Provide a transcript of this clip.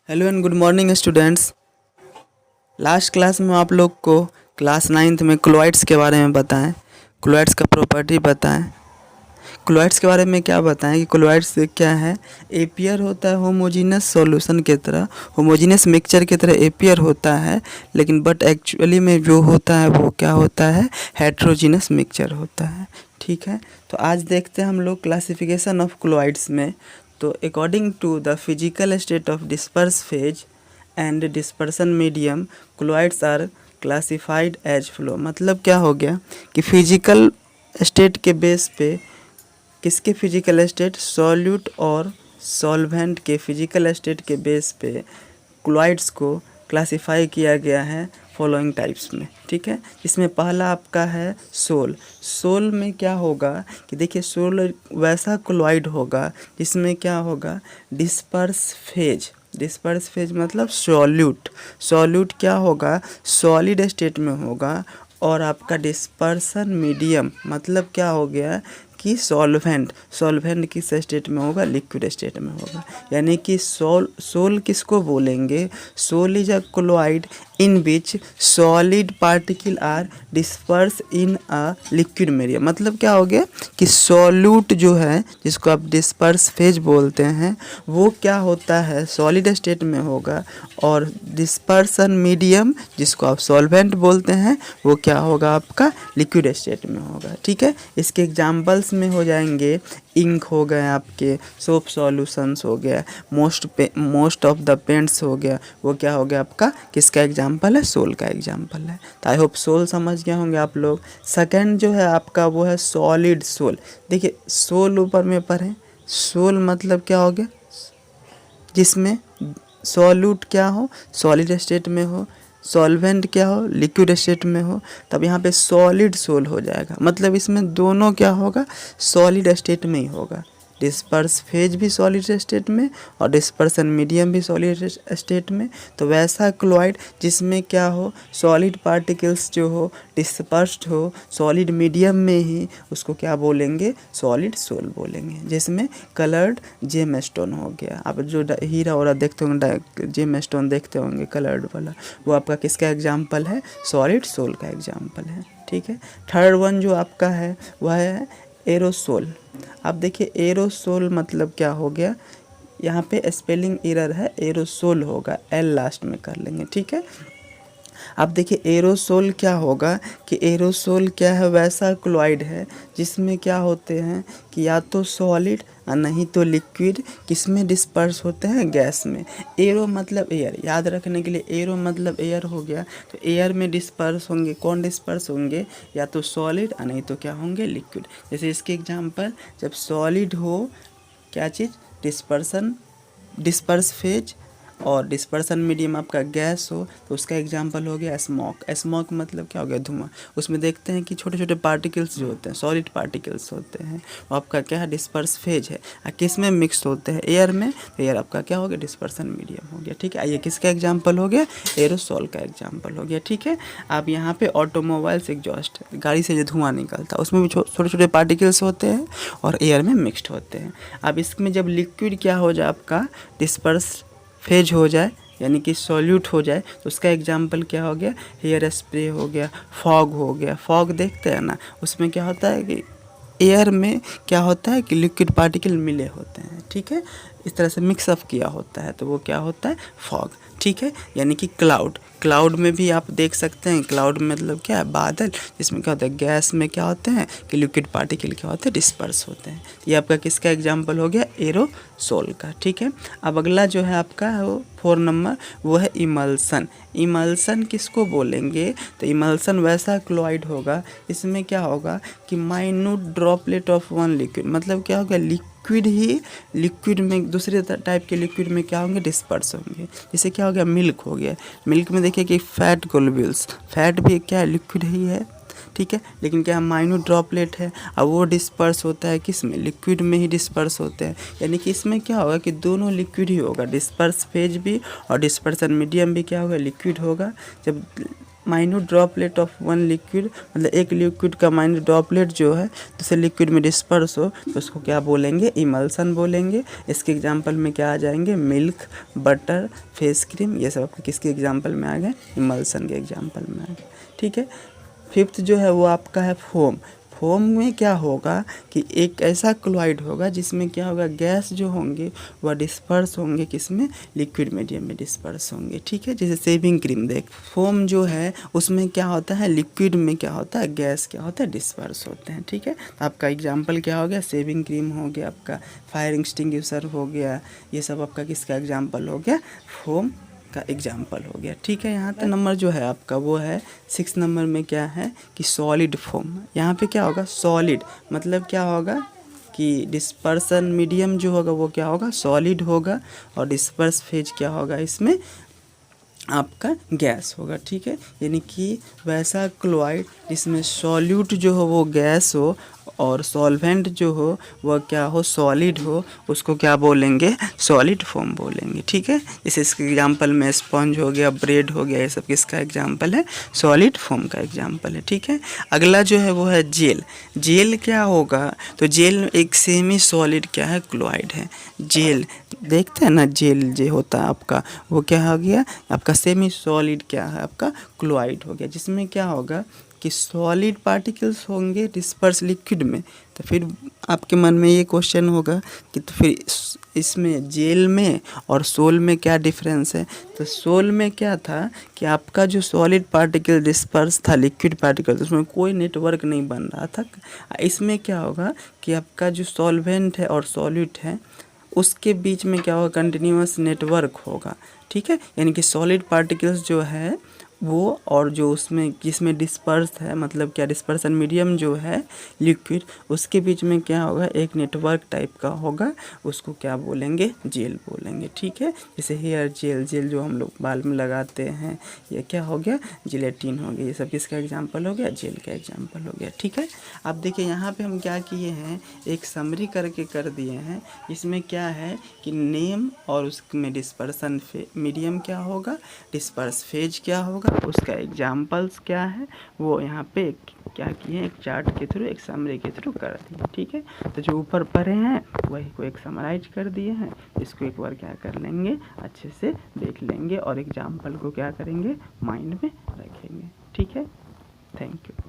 Hello and good morning students. Last class में आप लोग को क्लास 9th में क्लोइड्स के बारे में बताएं, क्लोइड्स का प्रॉपर्टी बताएं। क्लोइड्स के बारे में क्या बताएं कि क्लोइड्स क्या है। एपियर होता है होमोजीनस सॉल्यूशन की तरह, होमोजीनस मिक्सचर की तरह एपियर होता है, लेकिन बट एक्चुअली में जो होता है वो क्या होता है, हेट्रोजीनस मिक्सचर होता है। ठीक है, तो आज देखते हैं हम लोग क्लासिफिकेशन ऑफ क्लोइड्स में। तो according to the physical state of disperse phase and dispersion medium, colloids are classified as follows. मतलब क्या हो गया कि फिजिकल स्टेट के बेस पे, किसके फिजिकल स्टेट, सॉल्यूट और सॉल्वेंट के फिजिकल स्टेट के बेस पे क्लोइड्स को क्लासिफाई किया गया है फॉलोइंग टाइप्स में। ठीक है, इसमें पहला आपका है सोल। सोल में क्या होगा कि देखिए, सोल वैसा क्लोइड होगा जिसमें क्या होगा, डिस्पर्स फेज। डिस्पर्स फेज मतलब सॉल्यूट। सॉल्यूट क्या होगा, सॉलिड स्टेट में होगा। और आपका डिस्पर्सन मीडियम मतलब क्या हो गया कि सॉल्वेंट। सॉल्वेंट किस स्टेट में होगा, लिक्विड स्टेट में होगा। यानी कि सोल किसको बोलेंगे, sol is a chloride in which solid particle are disperse in a liquid medium. मतलब क्या हो गया कि सॉल्यूट जो है, जिसको आप डिस्पर्स फेज बोलते हैं, वो क्या होता है, सॉलिड स्टेट में होगा। और डिस्पर्सन मीडियम जिसको आप सॉल्वेंट बोलते हैं, वो क्या होगा, आपका लिक्विड स्टेट में होगा। ठीक है, इसके एग्जांपल्स में हो जाएंगे, इंक हो गए, आपके सोप सॉल्यूशंस हो गया, मोस्ट ऑफ द पेंट्स हो गया। वो क्या हो गया आपका, किसका एग्जांपल है, सोल का एग्जांपल है। तो आई होप सोल समझ गए होंगे आप लोग। सेकंड जो है आपका वो है सॉलिड सोल। देखिए, सोल ऊपर में पढ़ें, सोल मतलब क्या हो गया, जिसमें सॉल्यूट क्या हो, सॉलिड स्टेट में हो, सॉल्वेंट क्या हो, लिक्विड स्टेट में हो, तब यहाँ पे सॉलिड सोल हो जाएगा। मतलब इसमें दोनों क्या होगा, सॉलिड स्टेट में ही होगा। डिस्पर्स फेज भी सॉलिड स्टेट में और डिस्पर्सन मीडियम भी सॉलिड स्टेट में। तो वैसा क्लोराइड जिसमें क्या हो, सॉलिड पार्टिकल्स जो हो डिस्पर्स्ड हो सॉलिड मीडियम में ही, उसको क्या बोलेंगे, सॉलिड सोल बोलेंगे। जिसमें कलर्ड जेम स्टोन हो गया, आप जो हीरा और देखते होंगे, जेम स्टोन देखते होंगे कलर्ड वाला, वो आपका किसका एग्जाम्पल है, सॉलिड सोल का एग्जाम्पल है। ठीक है, थर्ड वन जो आपका है वह है एरोसोल। अब देखिए, एरोसोल मतलब क्या हो गया, यहाँ पे स्पेलिंग एरर है, एरोसोल होगा, एल लास्ट में कर लेंगे। ठीक है, अब देखिए एरोसोल क्या होगा कि एरोसोल क्या है, वैसा क्लोराइड है जिसमें क्या होते हैं कि या तो सॉलिड और नहीं तो लिक्विड, किसमें डिस्पर्स होते हैं, गैस में। एरो मतलब एयर, याद रखने के लिए, एरो मतलब एयर हो गया। तो एयर में डिस्पर्स होंगे, कौन डिस्पर्स होंगे, या तो सॉलिड और नहीं तो क्या होंगे, लिक्विड। जैसे इसके एग्जांपल, जब सॉलिड हो क्या चीज़, डिस्पर्सन, डिस्पर्स फेज, और डिस्पर्सन मीडियम आपका गैस हो, तो उसका एग्जांपल हो गया स्मोक। स्मोक मतलब क्या हो गया, धुआं। उसमें देखते हैं कि छोटे छोटे पार्टिकल्स जो होते हैं, सॉलिड पार्टिकल्स होते हैं, वो आपका क्या है, डिस्पर्स फेज है। और किस में मिक्स होते हैं, एयर में। तो एयर आपका क्या हो गया, डिस्पर्सन मीडियम हो गया। ठीक है, ये किसका एग्जाम्पल हो गया, एरोसोल का एग्जाम्पल हो गया। ठीक है, अब यहाँ पे ऑटोमोबाइल्स एग्जॉस्ट, गाड़ी से जो धुआं निकलता है, उसमें भी छोटे छोटे पार्टिकल्स होते हैं और एयर में मिक्सड होते हैं। अब इसमें जब लिक्विड क्या हो जाए, आपका डिस्पर्स फेज हो जाए, यानी कि सॉल्यूट हो जाए, तो उसका एग्जाम्पल क्या हो गया, हेयर स्प्रे हो गया, फॉग हो गया। फॉग देखते हैं ना, उसमें क्या होता है कि एयर में क्या होता है कि लिक्विड पार्टिकल मिले होते हैं। ठीक है, इस तरह से मिक्सअप किया होता है, तो वो क्या होता है, फॉग। ठीक है, यानी कि क्लाउड, क्लाउड में भी आप देख सकते हैं, क्लाउड मतलब क्या है, बादल, जिसमें क्या होता है, गैस में क्या होते हैं कि लिक्विड पार्टिकल क्या होते हैं, डिस्पर्स होते हैं। ये आपका किसका एग्जाम्पल हो गया, एरोसोल का। ठीक है, अब अगला जो है आपका वो 4 नंबर, वो है इमल्सन। इमल्सन किसको बोलेंगे, तो इमल्सन वैसा क्लोराइड होगा, इसमें क्या होगा कि minute droplet of one liquid. मतलब क्या होगा, लिक्विड ही लिक्विड में दूसरे टाइप के लिक्विड में क्या होंगे, डिस्पर्स होंगे। जैसे क्या हो गया, मिल्क हो गया। मिल्क में देखिए कि फैट ग्लोब्यूल्स, फैट भी क्या है, लिक्विड ही है। ठीक है, लेकिन क्या माइन्यूट ड्रॉपलेट है, अब वो डिस्पर्स होता है किस में, लिक्विड में ही डिस्पर्स होते हैं। यानी कि इसमें क्या होगा कि दोनों लिक्विड ही होगा, डिस्पर्स फेज भी और डिस्पर्सन मीडियम भी क्या होगा, लिक्विड होगा। जब minute droplet of one liquid, मतलब एक लिक्विड का माइन्यूट ड्रॉपलेट जो है दूसरे लिक्विड में डिस्पर्स हो तो उसको क्या बोलेंगे, इमल्सन बोलेंगे। इसके एग्जांपल में क्या आ जाएंगे, मिल्क, बटर, फेस क्रीम, ये सब आपके किसके एग्जांपल में आ गए, इमल्सन के एग्जांपल में आ गए। ठीक है। फिफ्थ जो है वो आपका है फोम। फोम में क्या होगा कि एक ऐसा क्लोराइड होगा जिसमें क्या होगा, गैस जो होंगे वह डिस्पर्स होंगे किसमें, लिक्विड मीडियम में डिस्पर्स होंगे। ठीक है। जैसे शेविंग क्रीम देख, फोम जो है उसमें क्या होता है, लिक्विड में क्या होता है, गैस क्या होता है, डिस्पर्स होते हैं। ठीक है। तो आपका एग्जाम्पल क्या हो गया, शेविंग क्रीम हो गया, आपका फायर एक्सटिंग्विशर हो गया, ये सब आपका किसका एग्जाम्पल हो गया, फोम का एग्जाम्पल हो गया। ठीक है। यहाँ तक नंबर जो है आपका वो है 6 नंबर में क्या है कि सॉलिड फोम। यहाँ पे क्या होगा, सॉलिड मतलब क्या होगा कि डिस्पर्सन मीडियम जो होगा वो क्या होगा, सॉलिड होगा, और डिस्पर्स फेज क्या होगा, इसमें आपका गैस होगा। ठीक है। यानी कि वैसा क्लोराइड जिसमें सॉल्यूट जो हो वो गैस हो और सॉल्वेंट जो हो वह क्या हो, सॉलिड हो, उसको क्या बोलेंगे, सॉलिड फोम बोलेंगे। ठीक है। जैसे इसके एग्जांपल में स्पंज हो गया, ब्रेड हो गया, ये सब किसका एग्जांपल है, सॉलिड फोम का एग्जांपल है। ठीक है। अगला जो है वो है जेल। जेल क्या होगा, तो जेल एक सेमी सॉलिड क्या है, क्लोराइड है। जेल देखते हैं ना, जेल जो होता है आपका वो क्या हो गया, आपका सेमी सॉलिड क्या है, आपका क्लोराइड हो गया, जिसमें क्या होगा कि सॉलिड पार्टिकल्स होंगे डिस्पर्स लिक्विड में। तो फिर आपके मन में ये क्वेश्चन होगा कि तो फिर इसमें जेल में और सोल में क्या डिफरेंस है। तो सोल में क्या था कि आपका जो सॉलिड पार्टिकल डिस्पर्स था लिक्विड पार्टिकल, उसमें कोई नेटवर्क नहीं बन रहा था। इसमें क्या होगा कि आपका जो सॉल्वेंट है और सॉल्यूट है उसके बीच में क्या होगा, कंटिन्यूअस नेटवर्क होगा। ठीक है। यानी कि सॉलिड पार्टिकल्स जो है वो और जो उसमें जिसमें डिस्पर्स है, मतलब क्या डिस्पर्सन मीडियम जो है लिक्विड, उसके बीच में क्या होगा, एक नेटवर्क टाइप का होगा, उसको क्या बोलेंगे, जेल बोलेंगे। ठीक है। जैसे हेयर जेल, जेल जो हम लोग बाल में लगाते हैं, ये क्या हो गया, जिलेटिन हो गया, ये सब किसका एग्जाम्पल हो गया, जेल का एग्जाम्पल हो गया। ठीक है। अब देखिए यहाँ पे हम क्या किए हैं, एक समरी करके कर दिए हैं। इसमें क्या है कि नेम और उसमें डिस्पर्सन मीडियम क्या होगा, डिस्पर्स फेज क्या होगा, उसका एग्जाम्पल्स क्या है, वो यहाँ पे क्या किए, एक चार्ट के थ्रू, एक समरी के थ्रू कर दिए। ठीक है। तो जो ऊपर पढ़े हैं वही को एक समराइज कर दिए हैं, इसको एक बार क्या कर लेंगे, अच्छे से देख लेंगे और एग्जाम्पल को क्या करेंगे, माइंड में रखेंगे। ठीक है। Thank you.